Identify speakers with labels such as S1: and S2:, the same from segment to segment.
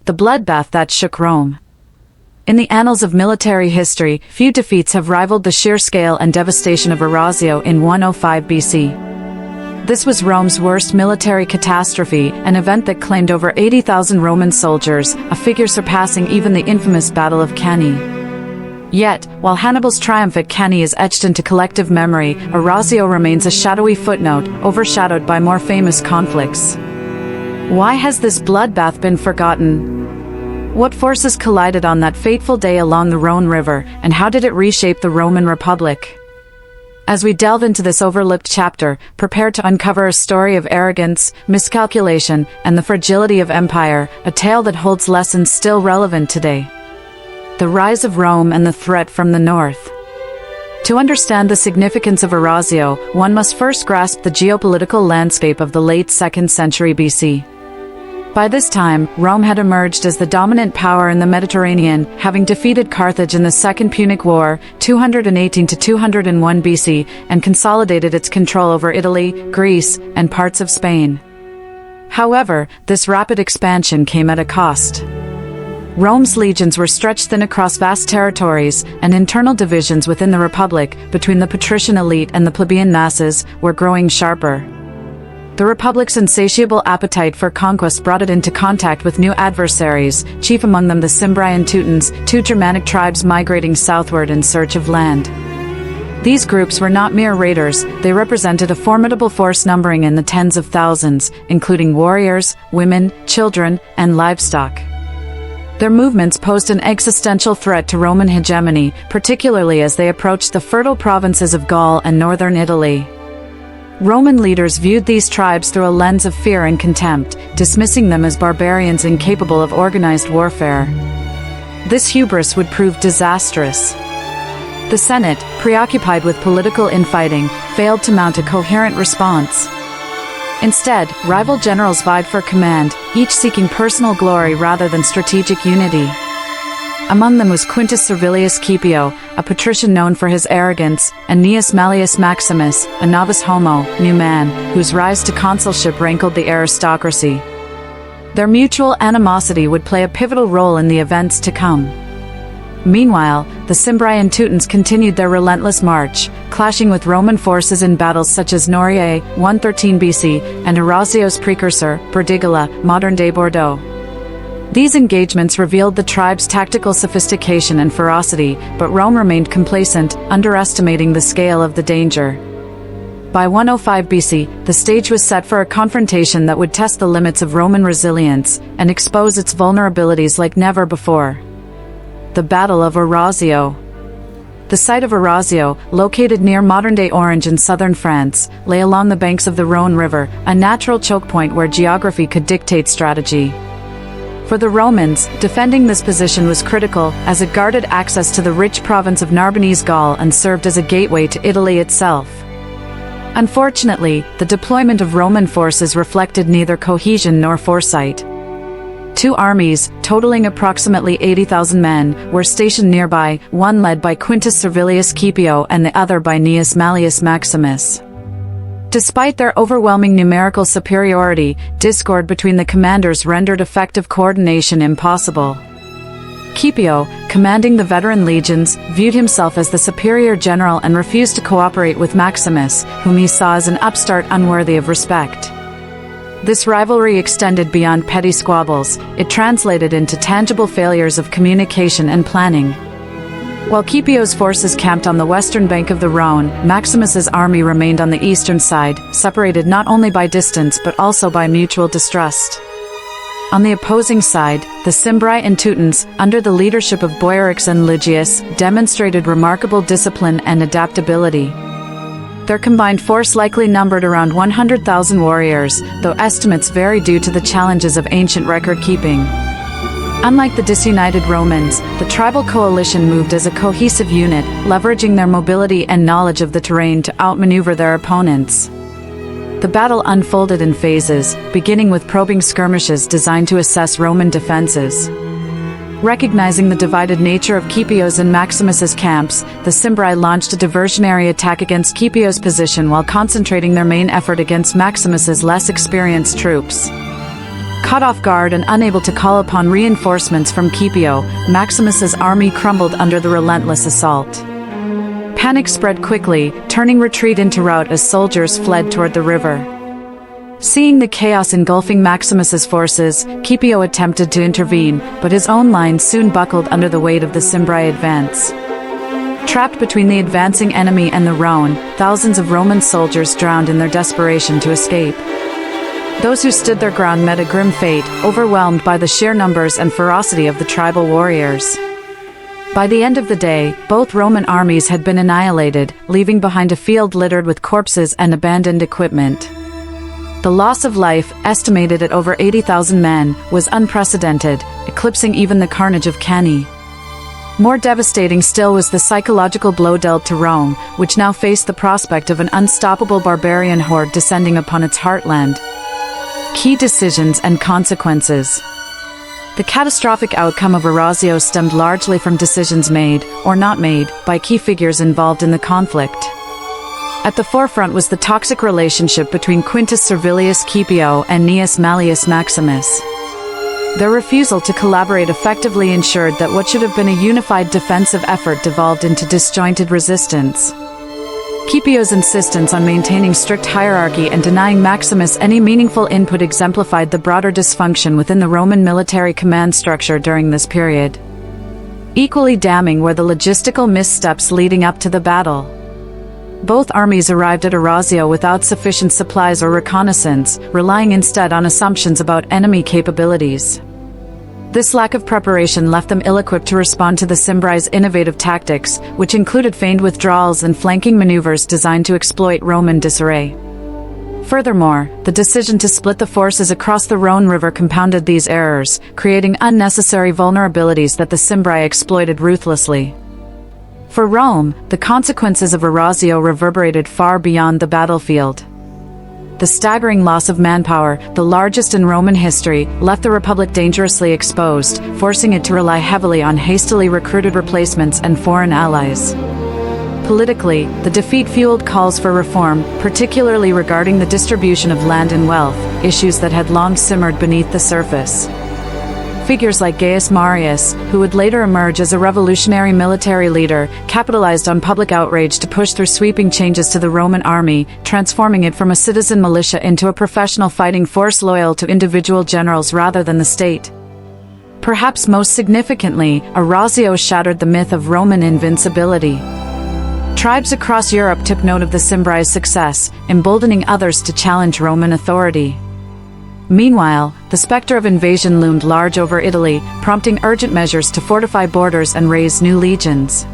S1: the bloodbath that shook Rome. In the annals of military history, few defeats have rivaled the sheer scale and devastation of Arausio in 105 BC. This was Rome's worst military catastrophe, an event that claimed over 80,000 Roman soldiers, a figure surpassing even the infamous Battle of Cannae. Yet, while Hannibal's triumph at Cannae is etched into collective memory, Arausio remains a shadowy footnote, overshadowed by more famous conflicts. Why has this bloodbath been forgotten? What forces collided on that fateful day along the Rhone River, and how did it reshape the Roman Republic? As we delve into this overlooked chapter, prepare to uncover a story of arrogance, miscalculation, and the fragility of empire, a tale that holds lessons still relevant today. The rise of Rome and the threat from the north. To understand the significance of Arausio, one must first grasp the geopolitical landscape of the late 2nd century BC. By this time, Rome had emerged as the dominant power in the Mediterranean, having defeated Carthage in the Second Punic War, 218 to 201 BC, and consolidated its control over Italy, Greece, and parts of Spain. However, this rapid expansion came at a cost. Rome's legions were stretched thin across vast territories, and internal divisions within the Republic, between the patrician elite and the plebeian masses, were growing sharper. The Republic's insatiable appetite for conquest brought it into contact with new adversaries, chief among them the Cimbri and Teutones, two Germanic tribes migrating southward in search of land. These groups were not mere raiders, they represented a formidable force numbering in the tens of thousands, including warriors, women, children, and livestock. Their movements posed an existential threat to Roman hegemony, particularly as they approached the fertile provinces of Gaul and northern Italy. Roman leaders viewed these tribes through a lens of fear and contempt, dismissing them as barbarians incapable of organized warfare. This hubris would prove disastrous. The Senate, preoccupied with political infighting, failed to mount a coherent response. Instead, rival generals vied for command, each seeking personal glory rather than strategic unity. Among them was Quintus Servilius Scipio, a patrician known for his arrogance, and Gnaeus Mallius Maximus, a novus homo, new man, whose rise to consulship rankled the aristocracy. Their mutual animosity would play a pivotal role in the events to come. Meanwhile, the Cimbri and Teutones continued their relentless march, clashing with Roman forces in battles such as Noriae, 113 BC, and Arausio's precursor, Burdigala, modern-day Bordeaux. These engagements revealed the tribe's tactical sophistication and ferocity, but Rome remained complacent, underestimating the scale of the danger. By 105 BC, the stage was set for a confrontation that would test the limits of Roman resilience and expose its vulnerabilities like never before. The Battle of Arausio. The site of Arausio, located near modern-day Orange in southern France, lay along the banks of the Rhone River, a natural choke point where geography could dictate strategy. For the Romans, defending this position was critical, as it guarded access to the rich province of Narbonese Gaul and served as a gateway to Italy itself. Unfortunately, the deployment of Roman forces reflected neither cohesion nor foresight. Two armies, totaling approximately 80,000 men, were stationed nearby, one led by Quintus Servilius Scipio and the other by Gnaeus Mallius Maximus. Despite their overwhelming numerical superiority, discord between the commanders rendered effective coordination impossible. Scipio, commanding the veteran legions, viewed himself as the superior general and refused to cooperate with Maximus, whom he saw as an upstart unworthy of respect. This rivalry extended beyond petty squabbles, it translated into tangible failures of communication and planning. While Scipio's forces camped on the western bank of the Rhone, Maximus's army remained on the eastern side, separated not only by distance but also by mutual distrust. On the opposing side, the Cimbri and Teutones, under the leadership of Boiarix and Ligius, demonstrated remarkable discipline and adaptability. Their combined force likely numbered around 100,000 warriors, though estimates vary due to the challenges of ancient record-keeping. Unlike the disunited Romans, the tribal coalition moved as a cohesive unit, leveraging their mobility and knowledge of the terrain to outmaneuver their opponents. The battle unfolded in phases, beginning with probing skirmishes designed to assess Roman defenses. Recognizing the divided nature of Scipio's and Maximus's camps, the Cimbri launched a diversionary attack against Scipio's position while concentrating their main effort against Maximus's less experienced troops. Caught off guard and unable to call upon reinforcements from Scipio, Maximus's army crumbled under the relentless assault. Panic spread quickly, turning retreat into rout as soldiers fled toward the river. Seeing the chaos engulfing Maximus's forces, Scipio attempted to intervene, but his own line soon buckled under the weight of the Cimbri advance. Trapped between the advancing enemy and the Rhone, thousands of Roman soldiers drowned in their desperation to escape. Those who stood their ground met a grim fate, overwhelmed by the sheer numbers and ferocity of the tribal warriors. By the end of the day, both Roman armies had been annihilated, leaving behind a field littered with corpses and abandoned equipment. The loss of life, estimated at over 80,000 men, was unprecedented, eclipsing even the carnage of Cannae. More devastating still was the psychological blow dealt to Rome, which now faced the prospect of an unstoppable barbarian horde descending upon its heartland. Key decisions and consequences. The catastrophic outcome of Arausio stemmed largely from decisions made, or not made, by key figures involved in the conflict. At the forefront was the toxic relationship between Quintus Servilius Scipio and Gnaeus Mallius Maximus. Their refusal to collaborate effectively ensured that what should have been a unified defensive effort devolved into disjointed resistance. Scipio's insistence on maintaining strict hierarchy and denying Maximus any meaningful input exemplified the broader dysfunction within the Roman military command structure during this period. Equally damning were the logistical missteps leading up to the battle. Both armies arrived at Arausio without sufficient supplies or reconnaissance, relying instead on assumptions about enemy capabilities. This lack of preparation left them ill-equipped to respond to the Cimbri's innovative tactics, which included feigned withdrawals and flanking maneuvers designed to exploit Roman disarray. Furthermore, the decision to split the forces across the Rhone River compounded these errors, creating unnecessary vulnerabilities that the Cimbri exploited ruthlessly. For Rome, the consequences of Arausio reverberated far beyond the battlefield. The staggering loss of manpower, the largest in Roman history, left the Republic dangerously exposed, forcing it to rely heavily on hastily recruited replacements and foreign allies. Politically, the defeat fueled calls for reform, particularly regarding the distribution of land and wealth, issues that had long simmered beneath the surface. Figures like Gaius Marius, who would later emerge as a revolutionary military leader, capitalized on public outrage to push through sweeping changes to the Roman army, transforming it from a citizen militia into a professional fighting force loyal to individual generals rather than the state. Perhaps most significantly, Arausio shattered the myth of Roman invincibility. Tribes across Europe took note of the Cimbri's success, emboldening others to challenge Roman authority. Meanwhile, the specter of invasion loomed large over Italy, prompting urgent measures to fortify borders and raise new legions.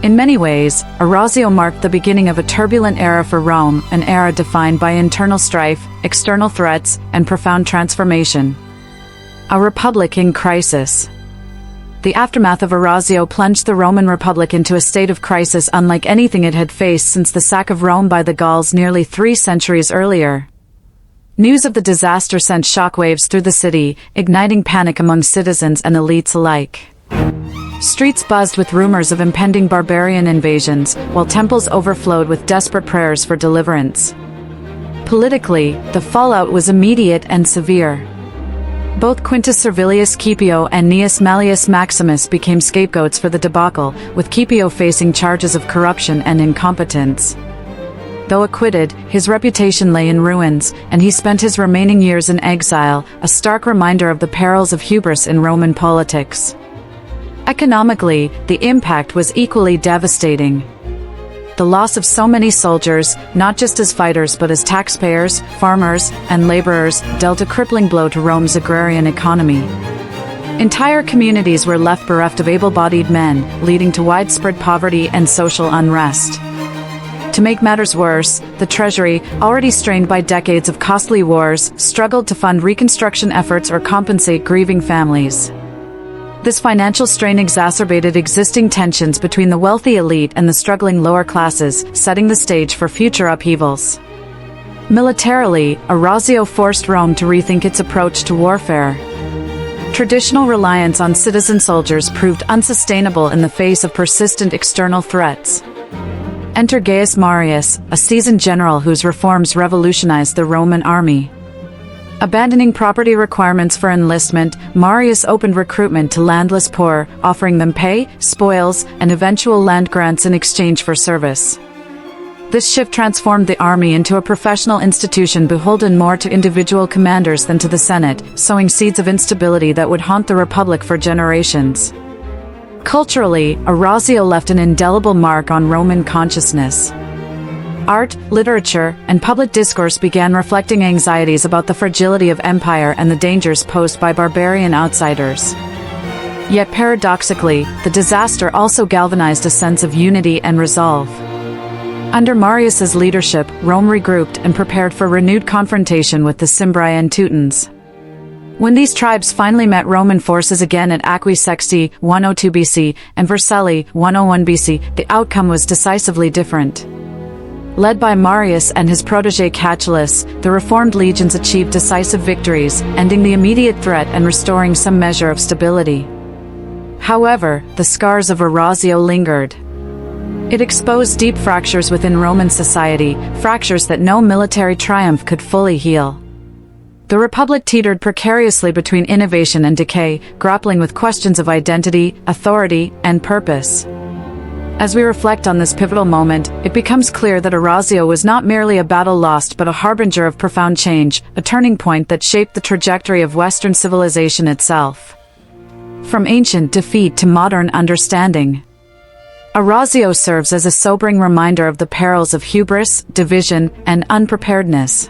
S1: In many ways, Arausio marked the beginning of a turbulent era for Rome, an era defined by internal strife, external threats, and profound transformation. A republic in crisis. The aftermath of Arausio plunged the Roman Republic into a state of crisis unlike anything it had faced since the sack of Rome by the Gauls nearly 3 centuries earlier. News of the disaster sent shockwaves through the city, igniting panic among citizens and elites alike. Streets buzzed with rumors of impending barbarian invasions, while temples overflowed with desperate prayers for deliverance. Politically, the fallout was immediate and severe. Both Quintus Servilius Scipio and Gnaeus Mallius Maximus became scapegoats for the debacle, with Scipio facing charges of corruption and incompetence. Though acquitted, his reputation lay in ruins, and he spent his remaining years in exile, a stark reminder of the perils of hubris in Roman politics. Economically, the impact was equally devastating. The loss of so many soldiers, not just as fighters but as taxpayers, farmers, and laborers, dealt a crippling blow to Rome's agrarian economy. Entire communities were left bereft of able-bodied men, leading to widespread poverty and social unrest. To make matters worse, the treasury, already strained by decades of costly wars, struggled to fund reconstruction efforts or compensate grieving families. This financial strain exacerbated existing tensions between the wealthy elite and the struggling lower classes, setting the stage for future upheavals. Militarily, Arausio forced Rome to rethink its approach to warfare. Traditional reliance on citizen soldiers proved unsustainable in the face of persistent external threats. Enter Gaius Marius, a seasoned general whose reforms revolutionized the Roman army. Abandoning property requirements for enlistment, Marius opened recruitment to landless poor, offering them pay, spoils, and eventual land grants in exchange for service. This shift transformed the army into a professional institution beholden more to individual commanders than to the Senate, sowing seeds of instability that would haunt the Republic for generations. Culturally, Arausio left an indelible mark on Roman consciousness. Art, literature, and public discourse began reflecting anxieties about the fragility of empire and the dangers posed by barbarian outsiders. Yet paradoxically, the disaster also galvanized a sense of unity and resolve. Under Marius's leadership, Rome regrouped and prepared for renewed confrontation with the Cimbri and Teutones. When these tribes finally met Roman forces again at Aquae Sextiae 102 BC and Vercelli 101 BC, the outcome was decisively different. Led by Marius and his protege Catulus, the reformed legions achieved decisive victories, ending the immediate threat and restoring some measure of stability. However, the scars of Arausio lingered. It exposed deep fractures within Roman society, fractures that no military triumph could fully heal. The Republic teetered precariously between innovation and decay, grappling with questions of identity, authority, and purpose. As we reflect on this pivotal moment, it becomes clear that Arausio was not merely a battle lost but a harbinger of profound change, a turning point that shaped the trajectory of Western civilization itself. From ancient defeat to modern understanding, Arausio serves as a sobering reminder of the perils of hubris, division, and unpreparedness.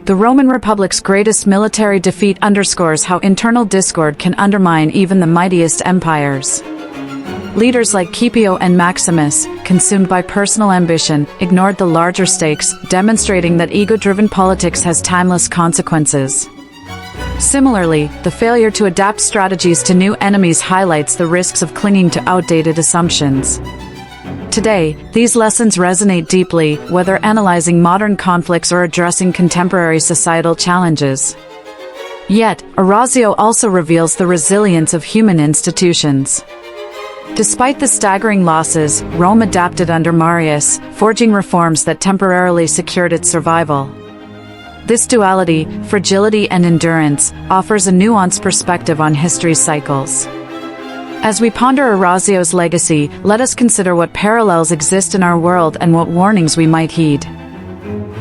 S1: The Roman Republic's greatest military defeat underscores how internal discord can undermine even the mightiest empires. Leaders like Scipio and Maximus, consumed by personal ambition, ignored the larger stakes, demonstrating that ego-driven politics has timeless consequences. Similarly, the failure to adapt strategies to new enemies highlights the risks of clinging to outdated assumptions. Today, these lessons resonate deeply, whether analyzing modern conflicts or addressing contemporary societal challenges. Yet, Arausio also reveals the resilience of human institutions. Despite the staggering losses, Rome adapted under Marius, forging reforms that temporarily secured its survival. This duality, fragility and endurance, offers a nuanced perspective on history's cycles. As we ponder Arausio's legacy, let us consider what parallels exist in our world and what warnings we might heed.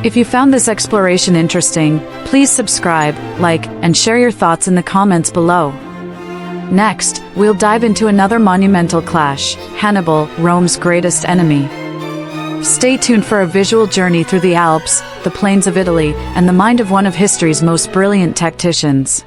S1: If you found this exploration interesting, please subscribe, like, and share your thoughts in the comments below. Next, we'll dive into another monumental clash, Hannibal, Rome's greatest enemy. Stay tuned for a visual journey through the Alps, the plains of Italy, and the mind of one of history's most brilliant tacticians.